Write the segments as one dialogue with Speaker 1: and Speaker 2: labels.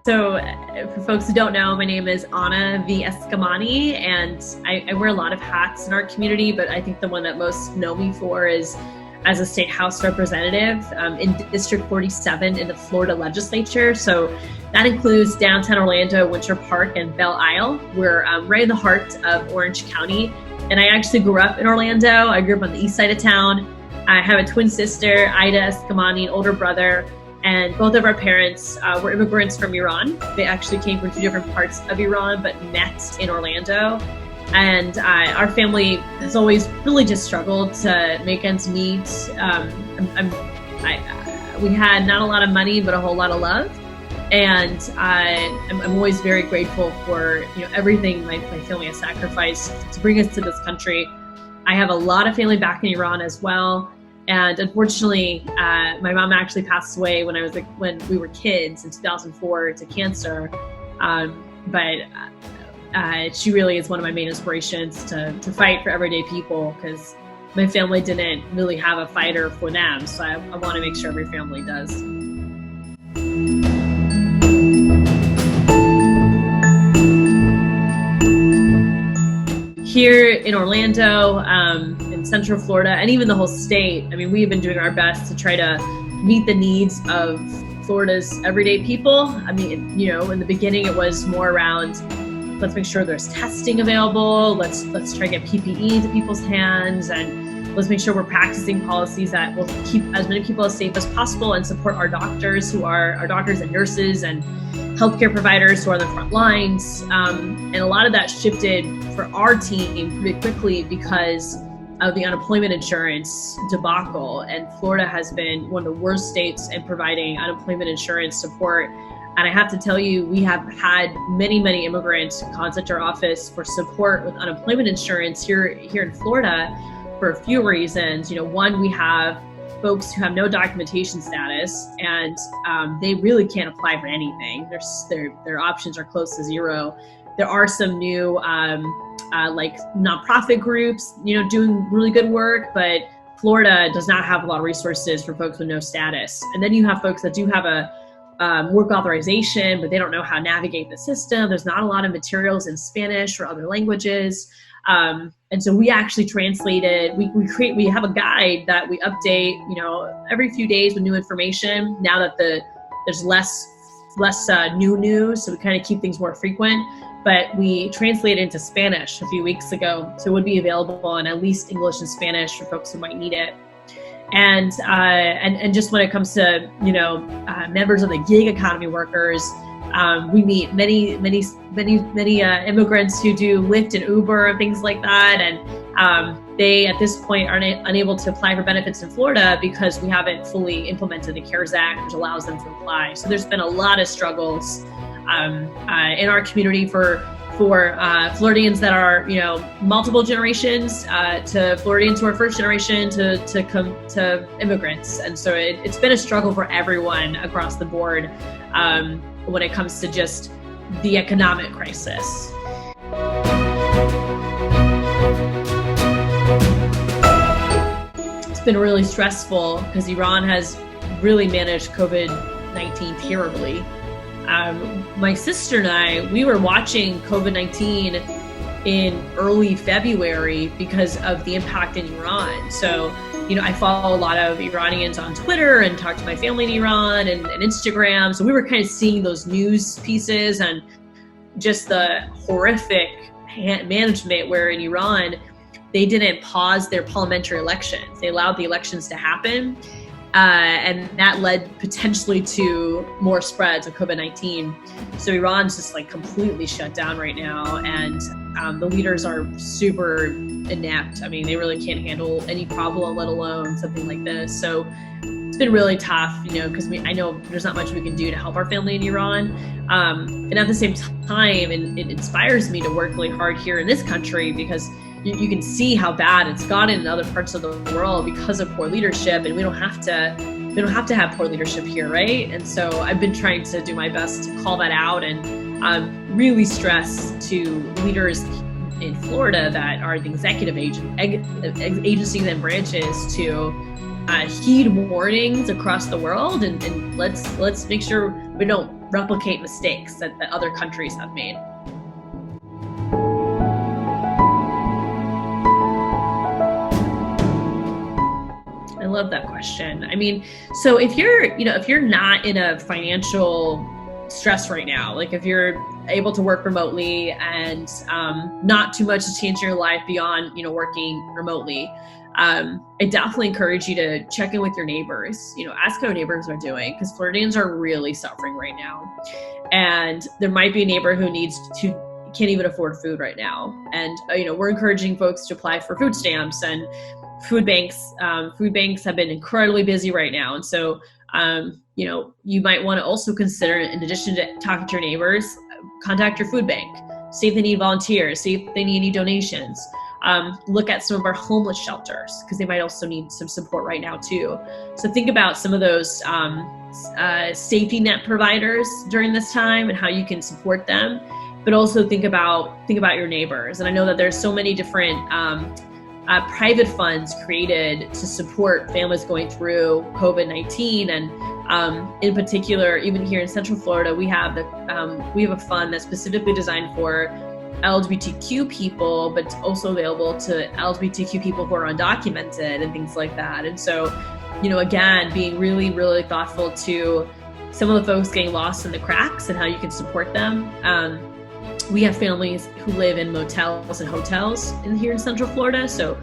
Speaker 1: So for folks who don't know, my name is Anna V. Eskamani, and I wear a lot of hats in our community, but I think the one that most know me for is as a state house representative in District 47 in the Florida legislature. So that includes downtown Orlando, Winter Park, and Belle Isle. We're right in the heart of Orange County. And I actually grew up in Orlando. I grew up on the east side of town. I have a twin sister, Ida Eskamani, an older brother. And both of our parents were immigrants from Iran. They actually came from two different parts of Iran, but met in Orlando. And our family has always really just struggled to make ends meet. We had not a lot of money, but a whole lot of love. And I'm always very grateful for everything my family has sacrificed to bring us to this country. I have a lot of family back in Iran as well. And unfortunately, my mom actually passed away when we were kids in 2004 to cancer. But she really is one of my main inspirations to fight for everyday people, because my family didn't really have a fighter for them. So I want to make sure every family does. Here in Orlando, in Central Florida, and even the whole state, I mean, we've been doing our best to try to meet the needs of Florida's everyday people. I mean, in the beginning, it was more around, let's make sure there's testing available. Let's try to get PPE into people's hands, and let's make sure we're practicing policies that will keep as many people as safe as possible and support our doctors, who are our doctors and nurses and healthcare providers who are on the front lines. And a lot of that shifted for our team pretty quickly because of the unemployment insurance debacle. And Florida has been one of the worst states in providing unemployment insurance support. And I have to tell you, we have had many immigrants contact our office for support with unemployment insurance here in Florida for a few reasons. One, we have folks who have no documentation status, and they really can't apply for anything. Their options are close to zero. There are some new like nonprofit groups, doing really good work, but Florida does not have a lot of resources for folks with no status. And then you have folks that do have a work authorization, but they don't know how to navigate the system. There's not a lot of materials in Spanish or other languages. And so we actually translated, we have a guide that we update, every few days with new information now that there's less new news. So we kind of keep things more frequent, but we translated into Spanish a few weeks ago. So it would be available in at least English and Spanish for folks who might need it. And just when it comes to, members of the gig economy workers, we meet many immigrants who do Lyft and Uber and things like that. And they, at this point, are unable to apply for benefits in Florida because we haven't fully implemented the CARES Act, which allows them to apply. So there's been a lot of struggles in our community for Floridians that are, multiple generations, to Floridians who are first generation, to immigrants. And so it's been a struggle for everyone across the board when it comes to just the economic crisis. It's been really stressful because Iran has really managed COVID-19 terribly. My sister and I, we were watching COVID-19 in early February because of the impact in Iran. So, I follow a lot of Iranians on Twitter and talk to my family in Iran and Instagram. So we were kind of seeing those news pieces and just the horrific management where in Iran, they didn't pause their parliamentary elections. They allowed the elections to happen. And that led potentially to more spreads of COVID-19. So Iran's just completely shut down right now. And the leaders are super inept. I mean, they really can't handle any problem, let alone something like this. So it's been really tough, because I know there's not much we can do to help our family in Iran. And at the same time, it inspires me to work really hard here in this country because you can see how bad it's gotten in other parts of the world because of poor leadership, and we don't have to have poor leadership here, right? And so I've been trying to do my best to call that out and really stress to leaders in Florida that are the executive agencies and branches to heed warnings across the world, and let's make sure we don't replicate mistakes that other countries have made. I love that question. I mean, so if you're not in a financial stress right now, like if you're able to work remotely and not too much to change your life beyond, working remotely, I definitely encourage you to check in with your neighbors, ask how neighbors are doing, because Floridians are really suffering right now. And there might be a neighbor who can't even afford food right now. And, we're encouraging folks to apply for food stamps and food banks. Food banks have been incredibly busy right now. And so, you might want to also consider, in addition to talking to your neighbors, contact your food bank, see if they need volunteers, see if they need any donations. Look at some of our homeless shelters, because they might also need some support right now too. So think about some of those safety net providers during this time and how you can support them, but also think about your neighbors. And I know that there's so many different private funds created to support families going through COVID-19, and in particular, even here in Central Florida, we have a fund that's specifically designed for LGBTQ people, but also available to LGBTQ people who are undocumented and things like that. And so, again, being really, really thoughtful to some of the folks getting lost in the cracks and how you can support them. We have families who live in motels and hotels here in Central Florida. So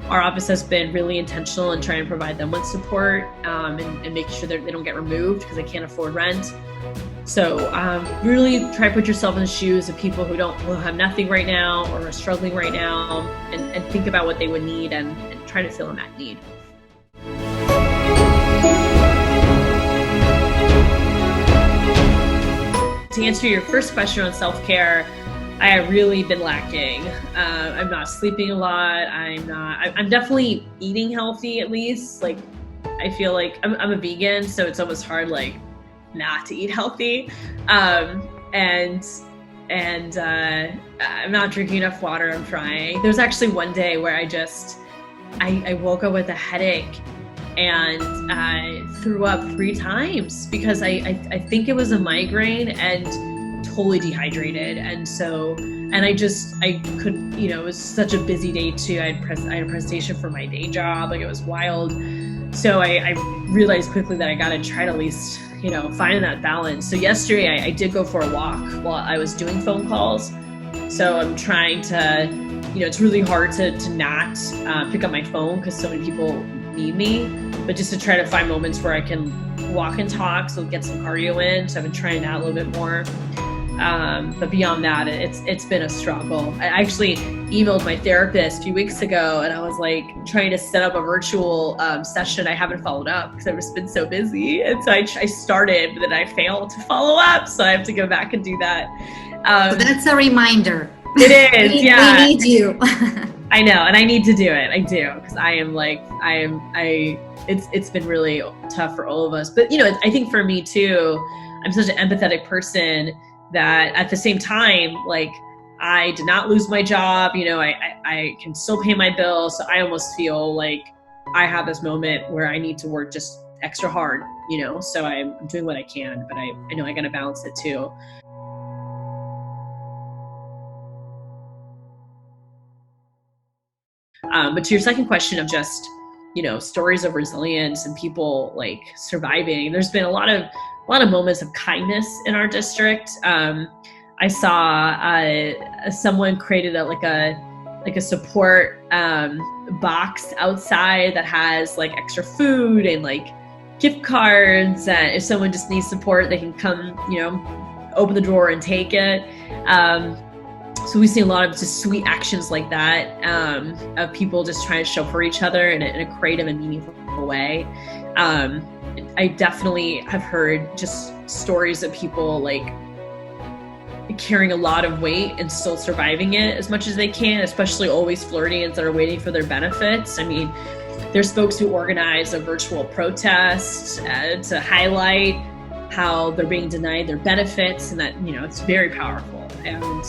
Speaker 1: our office has been really intentional in trying to provide them with support and making sure that they don't get removed because they can't afford rent. So really try to put yourself in the shoes of people who have nothing right now or are struggling right now, and think about what they would need and try to fill in that need. To answer your first question on self-care, I have really been lacking. I'm not sleeping a lot. I'm definitely eating healthy, at least. Like, I feel like I'm a vegan, so it's almost hard, like, not to eat healthy. And I'm not drinking enough water. I'm trying. There's actually one day where I woke up with a headache and I threw up 3 times because I think it was a migraine and totally dehydrated. And so, I could, it was such a busy day too. I had a presentation for my day job. Like, it was wild. So I realized quickly that I got to try to at least, find that balance. So yesterday I did go for a walk while I was doing phone calls. So I'm trying to, it's really hard to not pick up my phone because so many people need me, but just to try to find moments where I can walk and talk, so get some cardio in. So I've been trying that a little bit more. But beyond that, it's been a struggle. I actually emailed my therapist a few weeks ago, and I was like trying to set up a virtual session. I haven't followed up because I've just been so busy. And so I started, but then I failed to follow up. So I have to go back and do that.
Speaker 2: So that's a reminder.
Speaker 1: It is, yeah.
Speaker 2: We need you.
Speaker 1: I know, and I need to do it. I do, because it's been really tough for all of us. But, I think for me too, I'm such an empathetic person that at the same time, like, I did not lose my job. I can still pay my bills. So I almost feel like I have this moment where I need to work just extra hard, so I'm doing what I can, but I know I got to balance it too. But to your second question of just, stories of resilience and people like surviving, there's been a lot of moments of kindness in our district. I saw someone created a support box outside that has like extra food and like gift cards. And if someone just needs support, they can come, open the drawer and take it. So we see a lot of just sweet actions like that, of people just trying to show for each other in a creative and meaningful way. I definitely have heard just stories of people like carrying a lot of weight and still surviving it as much as they can, especially always Floridians that are waiting for their benefits. I mean, there's folks who organize a virtual protest to highlight how they're being denied their benefits, and that, it's very powerful. And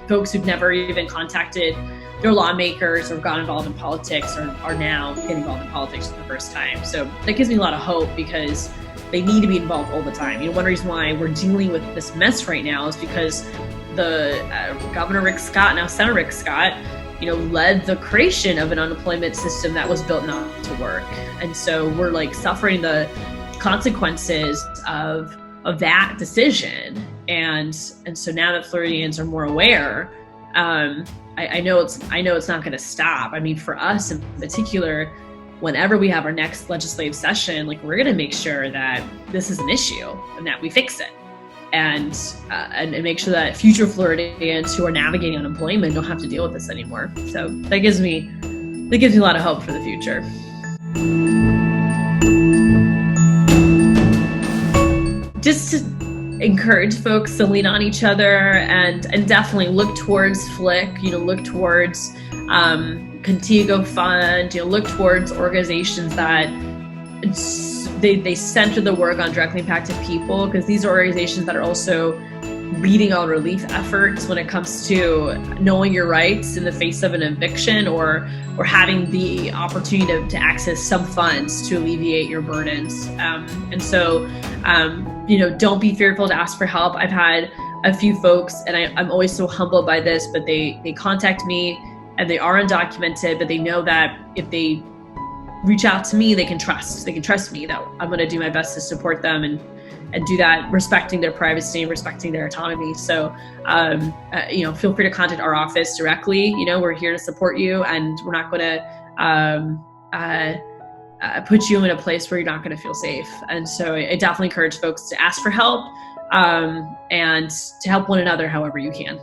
Speaker 1: folks who've never even contacted their lawmakers or got involved in politics are now getting involved in politics for the first time. So that gives me a lot of hope, because they need to be involved all the time. One reason why we're dealing with this mess right now is because the Governor Rick Scott, now Senator Rick Scott, led the creation of an unemployment system that was built not to work. And so we're like suffering the consequences of that decision. And so now that Floridians are more aware, I know it's not going to stop. I mean, for us in particular, whenever we have our next legislative session, like, we're going to make sure that this is an issue and that we fix it, and make sure that future Floridians who are navigating unemployment don't have to deal with this anymore. So that gives me a lot of hope for the future. Just to encourage folks to lean on each other and definitely look towards FLIC, look towards Contigo Fund, look towards organizations that they center the work on directly impacted people, because these are organizations that are also leading on relief efforts when it comes to knowing your rights in the face of an eviction or having the opportunity to access some funds to alleviate your burdens. And so, don't be fearful to ask for help. I've had a few folks, and I'm always so humbled by this, but they contact me and they are undocumented, but they know that if they reach out to me, they can trust me that I'm going to do my best to support them and do that, respecting their privacy and respecting their autonomy. So, feel free to contact our office directly. We're here to support you, and we're not going to put you in a place where you're not going to feel safe. And so I definitely encourage folks to ask for help, and to help one another however you can.